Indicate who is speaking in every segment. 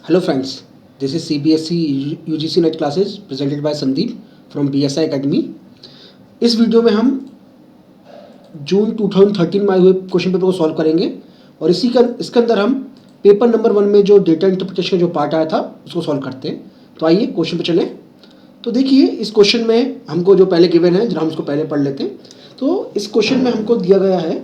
Speaker 1: Hello friends, this is CBSE UGC net classes presented by Sandeep from BSI Academy। इस video में हम जून 2013 में आए हुए क्वेश्चन पेपर को सॉल्व करेंगे और इसके अंदर हम पेपर नंबर 1 में जो डेटा इंटरप्रिटेशन का जो पार्ट आया था उसको सॉल्व करते हैं। तो आइए क्वेश्चन पे चलें। तो देखिए इस क्वेश्चन में हमको जो पहले गिवन है, जरा हम उसको पहले पढ़ लेते हैं। तो इस क्वेश्चन में हमको दिया गया है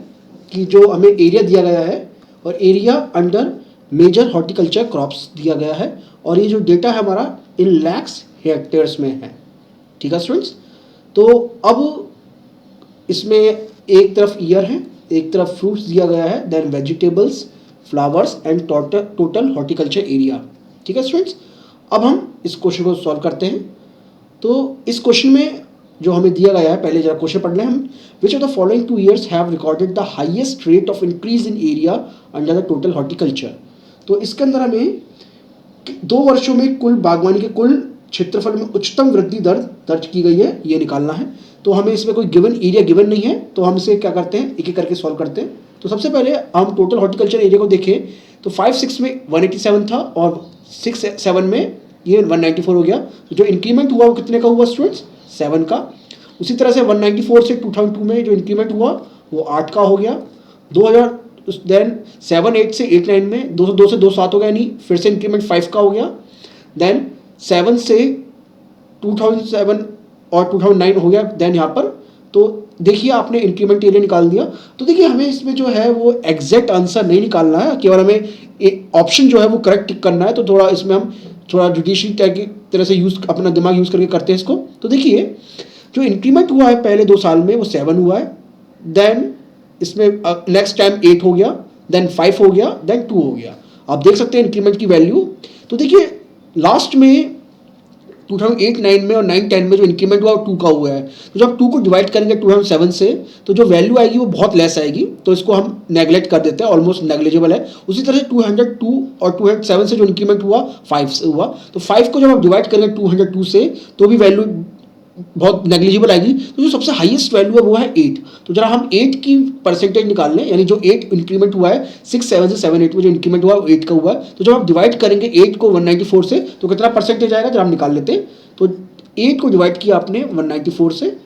Speaker 1: कि जो हमें एरिया दिया गया है और area under major horticulture crops दिया गया है और ये जो डेटा है हमारा इन लैक्स हेक्टेयर्स में है। ठीक है स्टूडेंट्स। तो अब इसमें एक तरफ ईयर है, एक तरफ फ्रूट्स दिया गया है, then vegetables, flowers and total horticulture area. ठीक है स्टूडेंट्स। अब हम इस क्वेश्चन को सॉल्व करते हैं। तो इस क्वेश्चन में जो हमें दिया गया है, पहले जरा क्वेश्चन पढ़ लें हम। विच of the following 2 years have recorded the highest rate of increase in area under the total horticulture. तो इसके अंदर हमें 2 वर्षों में कुल बागवानी के कुल क्षेत्रफल में उच्चतम वृद्धि दर दर्ज की गई है, ये निकालना है। तो हमें इसमें कोई गिवन एरिया गिवन नहीं है, तो हम इसे क्या करते हैं, एक एक करके सॉल्व करते हैं। तो सबसे पहले हम टोटल हॉर्टिकल्चर एरिया को देखें तो 5-6 में 187 था और 6-7 में ये 194 हो गया। तो जो इंक्रीमेंट हुआ वो कितने का हुआ स्टूडेंट्स, 7 का। उसी तरह से 194 से 2002 में जो इंक्रीमेंट हुआ वो 8 का हो गया। 2000 देन 7-8 से 8-9 में 202 से 2-7 हो गया, नहीं फिर से इंक्रीमेंट 5 का हो गया। देन 7 से 2007 और 2009 हो गया। देन यहाँ पर तो देखिए आपने इंक्रीमेंट एरिया निकाल दिया। तो देखिए हमें इसमें जो है वो एग्जैक्ट आंसर नहीं निकालना है, केवल हमें ऑप्शन जो है वो करेक्ट टिक करना है। तो थोड़ा इसमें हम थोड़ा जुडिशियल की तरह से यूज़ अपना दिमाग यूज़ करके करते हैं इसको। तो देखिए जो इंक्रीमेंट हुआ है पहले 2 साल में वो 7 हुआ है। देन इसमें नेक्स्ट टाइम 8 हो गया, देन 5 हो गया, देन 2 हो गया। आप देख सकते हैं इंक्रीमेंट की वैल्यू। तो देखिए लास्ट में 2008-9 में और 9-10 में जो इंक्रीमेंट हुआ वो 2 का हुआ है। तो जब 2 को डिवाइड करेंगे 2007 से तो जो वैल्यू आएगी वो बहुत लेस आएगी, तो इसको हम नेगलेक्ट कर देते हैं, ऑलमोस्ट नेग्लिजिबल है। उसी तरह से 202 और 207 से जो इंक्रीमेंट हुआ 5 से हुआ। तो 5 को जब आप डिवाइड करेंगे 202 से तो भी वैल्यू बहुत नेग्लिजिबल आएगी। तो जो सबसे हाईएस्ट वैल्यू है वो है 8। तो जरा हम 8 की परसेंटेज निकाल लें, यानी जो 8 इंक्रीमेंट हुआ है 6-7 से 7-8 में जो इंक्रीमेंट हुआ 8 का हुआ है। तो जब आप डिवाइड करेंगे 8 को 194 से तो कितना परसेंटेज आएगा जरा हम निकाल लेते हैं। तो 8 को डिवाइड किया आपने 194 से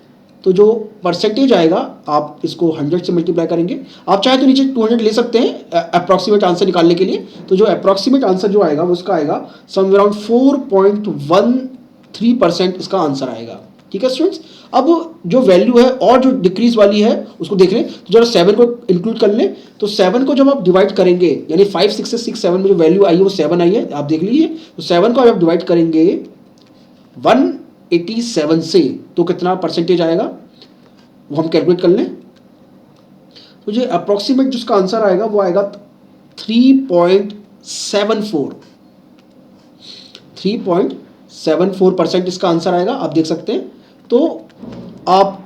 Speaker 1: तो जो परसेंटेज आएगा आप इसको 100 से मल्टीप्लाई करेंगे। आप चाहे तो नीचे 200 ले सकते हैं अप्रॉक्सीमेट आंसर निकालने के लिए। तो जो अप्रॉक्सीमेट आंसर जो आएगा वो उसका आएगा समवेयर अराउंड 4.13% इसका आंसर आएगा। ठीक है स्टूडेंट्स। अब जो वैल्यू है और जो डिक्रीज वाली है उसको देख लें। तो जरा 7 को इंक्लूड कर लें। तो 7 को जब आप डिवाइड करेंगे यानी 5-6 से 6-7 में जो वैल्यू आई है वो 7 आई है, आप देख लीजिए। तो 7 को आप डिवाइड करेंगे 187 से तो कितना परसेंटेज आएगा वो हम कैलकुलेट कर लें। तो जो अप्रॉक्सीमेट जिसका आंसर आएगा वो आएगा 3.74% इसका आंसर आएगा, आप देख सकते हैं। तो आप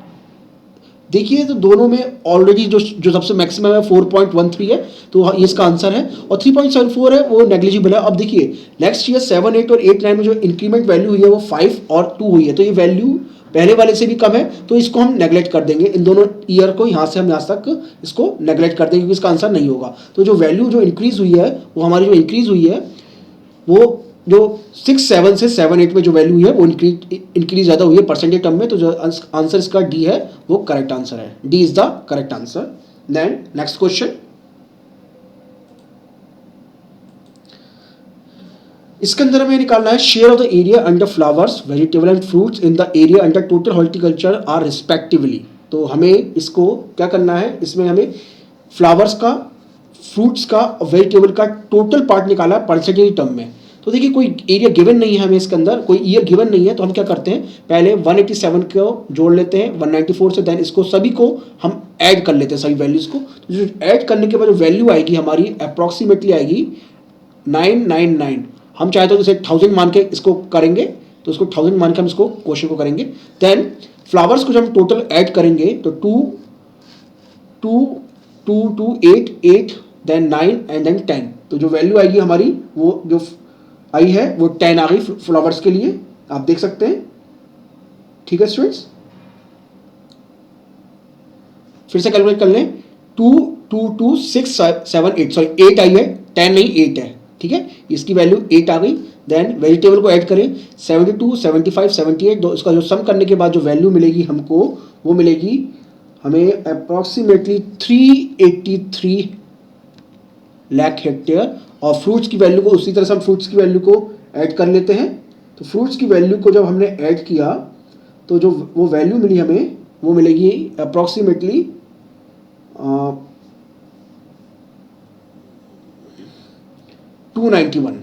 Speaker 1: देखिए तो दोनों में ऑलरेडी जो सबसे मैक्सिमम है 4.13 है, तो ये इसका आंसर है। और 3.74 है वो नेग्लिजिबल है। अब देखिए नेक्स्ट ईयर 7-8 और 8-9 में जो इंक्रीमेंट वैल्यू हुई है वो 5 और 2 हुई है। तो ये वैल्यू पहले वाले से भी कम है, तो इसको हम नेग्लेक्ट कर देंगे। इन दोनों ईयर को यहाँ से हम यहाँ तक इसको नेग्लेक्ट कर देंगे क्योंकि इसका आंसर नहीं होगा। तो जो वैल्यू जो इंक्रीज हुई है वो हमारी जो इंक्रीज हुई है वो जो 6-7 से 7-8 में जो वैल्यू है वो इंक्रीज ज़्यादा हुई है परसेंटेज टर्म में। तो जो आंसर इसका डी है वो करेक्ट आंसर है। D is the correct answer. Then next question, इसके अंदर हमें निकालना है share of the area under flowers, vegetable and fruits in the area under total horticulture are respectively. तो हमें इसको क्या करना है, इसमें हमें फ्लावर्स का, फ्रूट्स का, वेजिटेबल का टोटल पार्ट निकाला है परसेंटेज टर्म में। तो देखिए कोई एरिया गिवन नहीं है, हमें इसके अंदर कोई ईयर गिवन नहीं है। तो हम क्या करते हैं, पहले 187 को जोड़ लेते हैं 194 से, देन इसको सभी को हम ऐड कर लेते हैं सभी वैल्यूज़ को। तो जो ऐड करने के बाद जो वैल्यू आएगी हमारी अप्रॉक्सीमेटली आएगी 999। हम चाहे तो जैसे 1000 मान के इसको करेंगे, तो इसको 1000 मान के हम इसको क्वेश्चन को करेंगे। देन फ्लावर्स को जब हम टोटल ऐड करेंगे तो 2 2 2 2 8 8 देन 9 एंड देन 10। तो जो वैल्यू आएगी हमारी वो जो आई है वो 10 आ गई फ्लावर्स के लिए, आप देख सकते हैं। ठीक है स्टूडेंट्स, फिर से कैलकुलेट कर लें। 2 2 2 6 7 8 सॉरी 8 आई है, 10 नहीं 8 है। ठीक है, इसकी वैल्यू 8 आ गई। देन वेजिटेबल को ऐड करें 72, 75, 78, तो इसका जो सम करने के बाद जो वैल्यू मिलेगी हमको वो मिलेगी हमें अप्रॉक्सीमेटली 383 लाख हेक्टेयर। और फ्रूट्स की वैल्यू को उसी तरह से हम फ्रूट्स की वैल्यू को ऐड कर लेते हैं। तो फ्रूट्स की वैल्यू को जब हमने ऐड किया तो जो वो वैल्यू मिली हमें वो मिलेगी अप्रॉक्सीमेटली 291।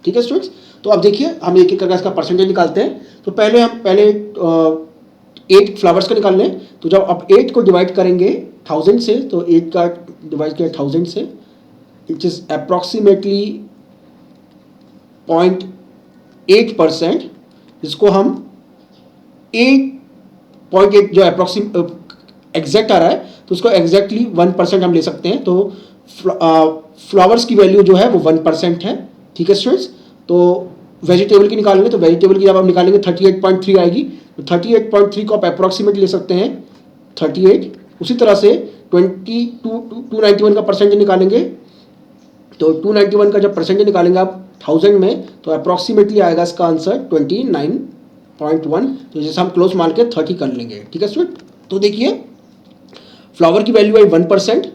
Speaker 1: ठीक है स्टूडेंट्स, तो अब देखिए हम एक एक करके इसका परसेंटेज निकालते हैं। तो पहले 8 फ्लावर्स का निकाल लें। तो जब आप 8 को डिवाइड करेंगे 1000 से, तो 8 का डिवाइड किया 1000 से, इट इज अप्रॉक्सीमेटली 0.8%, जिसको हम 8.8 जो एग्जैक्ट आ रहा है तो उसको एग्जैक्टली 1% हम ले सकते हैं। तो फ्लावर्स की वैल्यू जो है वो 1% है। ठीक है स्टूडेंट्स, तो वेजिटेबल की निकालेंगे तो वेजिटेबल की जब आप निकालेंगे 38.3 आएगी। तो 38.3 को आप अप्रॉक्सीमेट ले सकते हैं 38। उसी तरह से 291 का परसेंटेज निकालेंगे। तो 291 का जब परसेंटेज निकालेंगे आप 1000 में, तो अप्रॉक्सीमेटली आएगा इसका आंसर 29.1। तो जैसे हम क्लोज मान के 30 कर लेंगे। ठीक है स्टूडेंट, तो देखिए फ्लावर की वैल्यू आई 1%,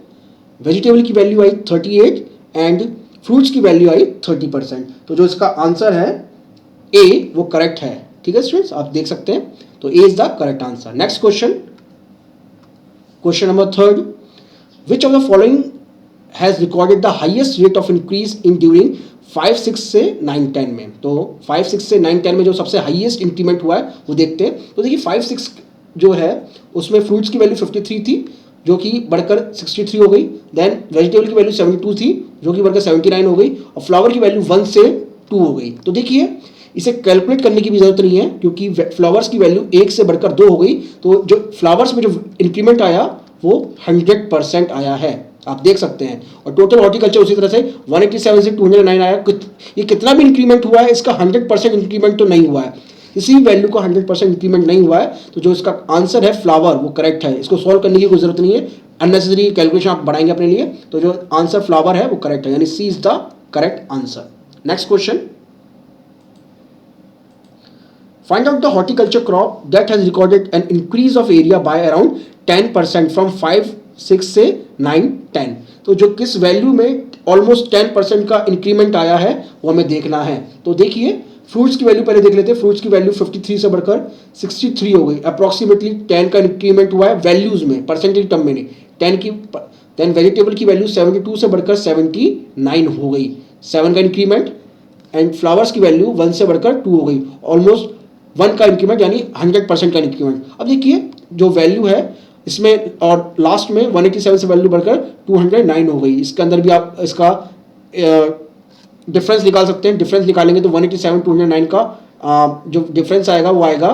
Speaker 1: वेजिटेबल की वैल्यू आई 38 एंड फ्रूट्स की वैल्यू आई 30%। तो जो इसका आंसर है ए वो करेक्ट है। ठीक है स्टूडेंट्स, आप देख सकते हैं, तो A is the correct answer. Next question, question number 3, which of the following has recorded the highest rate of increase in during 5, 6 से 9, 10 में। तो 5, 6 से 9, 10 में जो सबसे हाईएस्ट इंक्रीमेंट हुआ है वो देखते हैं। तो देखिए 5, 6 जो है उसमें फ्रूट्स की वैल्यू 53 थी जो कि बढ़कर 63 हो गई। देन वेजिटेबल की वैल्यू 72 थी जो कि बढ़कर 79 हो गई। और फ्लावर की वैल्यू 1 से 2 हो गई। तो देखिए इसे कैलकुलेट करने की भी जरूरत नहीं है क्योंकि फ्लावर्स की वैल्यू 1 से बढ़कर 2 हो गई। तो जो फ्लावर्स में जो इंक्रीमेंट आया वो 100% आया है, आप देख सकते हैं। और टोटल हॉर्टिकल्चर उसी तरह से 187 से 209 आया। ये कितना भी इंक्रीमेंट हुआ है इसका 100% इंक्रीमेंट तो नहीं हुआ है। इसी वैल्यू का 100% इंक्रीमेंट नहीं हुआ है। तो जो इसका आंसर है फ्लावर वो करेक्ट है। इसको सॉल्व करने की कोई जरूरत नहीं है, अननेसेसरी कैलकुलेशन आप बढ़ाएंगे अपने लिए। तो जो आंसर फ्लावर है वो करेक्ट है, यानी C is the correct answer. Next question, find out the horticulture crop that has recorded an increase of area by around 10% from 5, 6 से 9, 10। तो जो किस वैल्यू में ऑलमोस्ट 10% का इंक्रीमेंट आया है वो हमें देखना है। तो देखिए फ्रूट्स की वैल्यू पहले देख लेते हैं। फ्रूट्स की वैल्यू 53 से बढ़कर 63 हो गई। अप्रॉक्सीमेटली 10 का इंक्रीमेंट हुआ है वैल्यूज में, परसेंटेज टर्म में नहीं, 10 की। देन वेजिटेबल की वैल्यू 72 से बढ़कर 79 हो गई, 7 का इंक्रीमेंट। एंड फ्लावर्स की वैल्यू 1 से बढ़कर 2 हो गई, ऑलमोस्ट 1 का इंक्रीमेंट यानी 100% का इंक्रीमेंट। अब देखिए जो वैल्यू है इसमें और लास्ट में 187 से वैल्यू बढ़कर 209 हो गई। इसके अंदर भी आप इसका डिफरेंस निकाल सकते हैं। डिफरेंस निकालेंगे तो 187 209 का जो डिफरेंस आएगा वो आएगा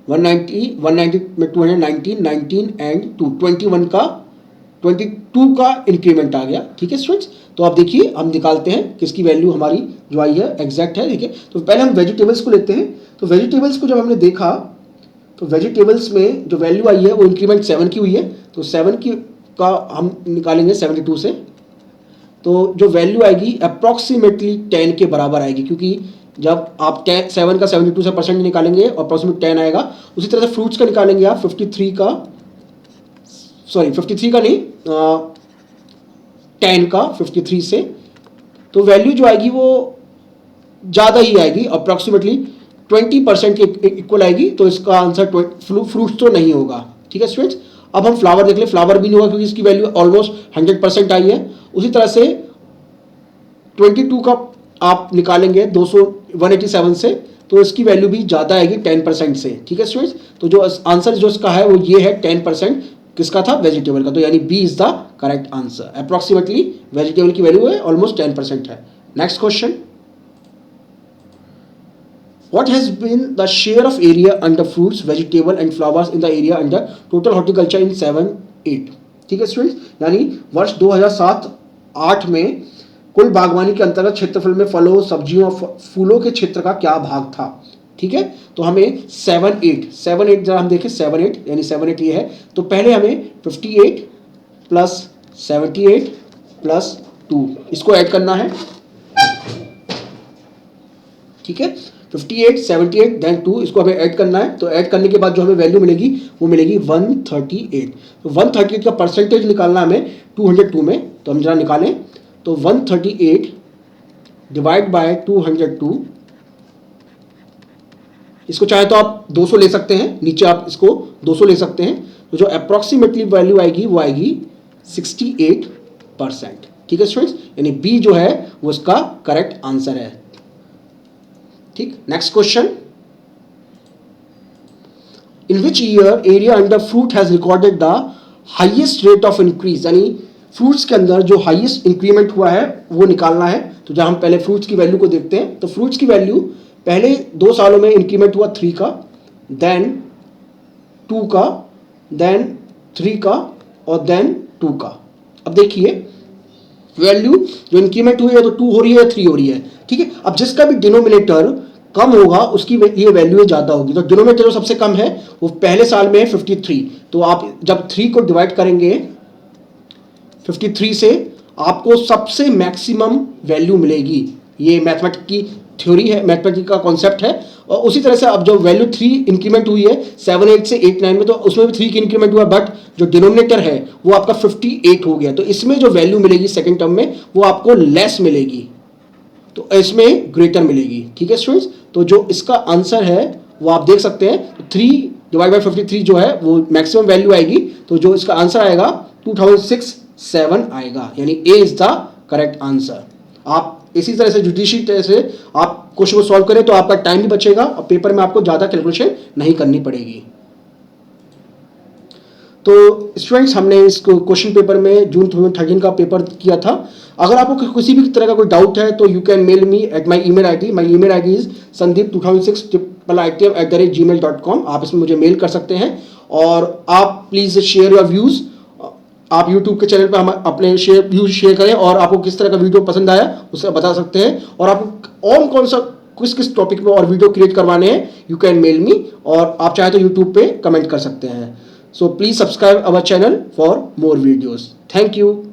Speaker 1: 190 में 219, 19 एंड 22 का इंक्रीमेंट आ गया। ठीक है स्टूडेंट्स, तो आप देखिए हम निकालते हैं किसकी वैल्यू हमारी जो आई है एग्जैक्ट है। देखिए तो पहले हम वेजिटेबल्स को लेते हैं। तो वेजिटेबल्स को जब हमने देखा तो वेजिटेबल्स में जो वैल्यू आई है वो इंक्रीमेंट 7 की हुई है। तो 7 की का हम निकालेंगे 72 से, तो जो वैल्यू आएगी अप्रॉक्सीमेटली 10 के बराबर आएगी, क्योंकि जब आप 7 का 72 से परसेंट निकालेंगे और अप्रॉक्सीमेट 10 आएगा। उसी तरह से फ्रूट्स का निकालेंगे आप 53 का नहीं 10 का 53 से, तो वैल्यू जो आएगी वो ज़्यादा ही आएगी, अप्रॉक्सीमेटली 20% के इक्वल आएगी। तो इसका आंसर फ्रूट्स तो नहीं होगा। ठीक है स्टूडेंट्स, अब हम फ्लावर देख लें। फ्लावर भी नहीं होगा क्योंकि इसकी वैल्यू ऑलमोस्ट 100% आई है। उसी तरह से 22 का आप निकालेंगे 187 से, तो इसकी वैल्यू भी ज़्यादा आएगी 10% से। ठीक है स्टूडेंट्स, तो जो आंसर जो इसका है वो ये है 10%। किसका था? वेजिटेबल का। तो यानी B is the correct answer. Approximately vegetable की वैल्यू है ऑलमोस्ट 10% है। Next question, what has been the share of area under fruits, vegetable and flowers in the area under total horticulture in 7-8। ठीक है students, यानी वर्ष 2007-8 में कुल बागवानी के अंतर्गत क्षेत्रफल में फलों, सब्जियों और फूलों के क्षेत्र का क्या भाग था। ठीक है, तो हमें 7-8 जरा हम देखें 7-8 यानी 7-8 ये है। तो पहले हमें 58 प्लस 78 प्लस 2, इसको ऐड करना है, ठीक है। 58, 78 देन 2, इसको हमें ऐड करना है। तो ऐड करने के बाद जो हमें वैल्यू मिलेगी वो मिलेगी 138। तो 138 का परसेंटेज निकालना हमें 202 में, तो हम जरा निकालें। तो 138 डिवाइड बाय 202, इसको चाहे तो आप 200 ले सकते हैं, नीचे आप इसको 200 ले सकते हैं। तो जो अप्रॉक्सीमेटली वैल्यू आएगी वो आएगी 68%, ठीक है स्टूडेंट्स, यानी बी जो है वो इसका करेक्ट आंसर है, ठीक। Next question, in which year area under fruit has recorded the highest rate of increase, यानी फ्रूट्स के अंदर जो हाईएस्ट इंक्रीमेंट हुआ है वो निकालना है। तो जहां हम पहले फ्रूट्स की वैल्यू को देखते हैं, तो फ्रूट्स की वैल्यू पहले 2 सालों में इंक्रीमेंट हुआ 3 का, देन 2 का, देन 3 का और देन 2 का। अब देखिए वैल्यू जो इंक्रीमेंट हुई है तो 2 हो रही है, 3 हो रही है, ठीक है। अब जिसका भी डिनोमिनेटर कम होगा उसकी ये वैल्यू ज़्यादा होगी। तो डिनोमिनेटर जो सबसे कम है वो पहले साल में है 53। तो आप जब 3 को डिवाइड करेंगे 53 से, आपको सबसे मैक्सिमम वैल्यू मिलेगी। ये मैथमेटिक्स की थ्योरी है, मैथमेटिक्स का कॉन्सेप्ट है। और उसी तरह से अब जो वैल्यू 3 इंक्रीमेंट हुई है 7, 8 से 8, 9 में, तो उसमें भी 3 की इंक्रीमेंट हुआ, बट जो डिनोमिनेटर है वो आपका 58 हो गया। तो इसमें जो वैल्यू मिलेगी सेकेंड टर्म में वो आपको लेस मिलेगी, तो इसमें ग्रेटर मिलेगी, ठीक है स्टूडेंट्स। तो जो इसका आंसर है वो आप देख सकते हैं, तो 3 डिवाइड बाई 53 जो है वो मैक्सिमम वैल्यू आएगी। तो जो इसका आंसर आएगा 2067 आएगा, यानी ए इज द करेक्ट आंसर। आप इसी तरह से जुडिशियल तरह से आप क्वेश्चन को सॉल्व करें तो आपका टाइम भी बचेगा और पेपर में आपको ज़्यादा कैलकुलेशन नहीं करनी पड़ेगी। तो स्टूडेंट्स, हमने इस क्वेश्चन पेपर में जून 2013 का पेपर किया था। अगर आपको किसी भी तरह का कोई डाउट है तो you can mail me at my email ID. My email ID is sandeep2006@gmail.com। आप इसमें मुझे मेल कर सकते हैं और आप प्लीज़ शेयर योर व्यूज़। आप यूट्यूब के चैनल पर हम अपने व्यूज शेयर करें और आपको किस तरह का वीडियो पसंद आया उसे बता सकते हैं। और आपको और कौन सा किस टॉपिक में और वीडियो क्रिएट करवाने हैं, यू कैन मेल मी, और आप चाहे तो यूट्यूब पे कमेंट कर सकते हैं। So please subscribe our channel for more videos. Thank you.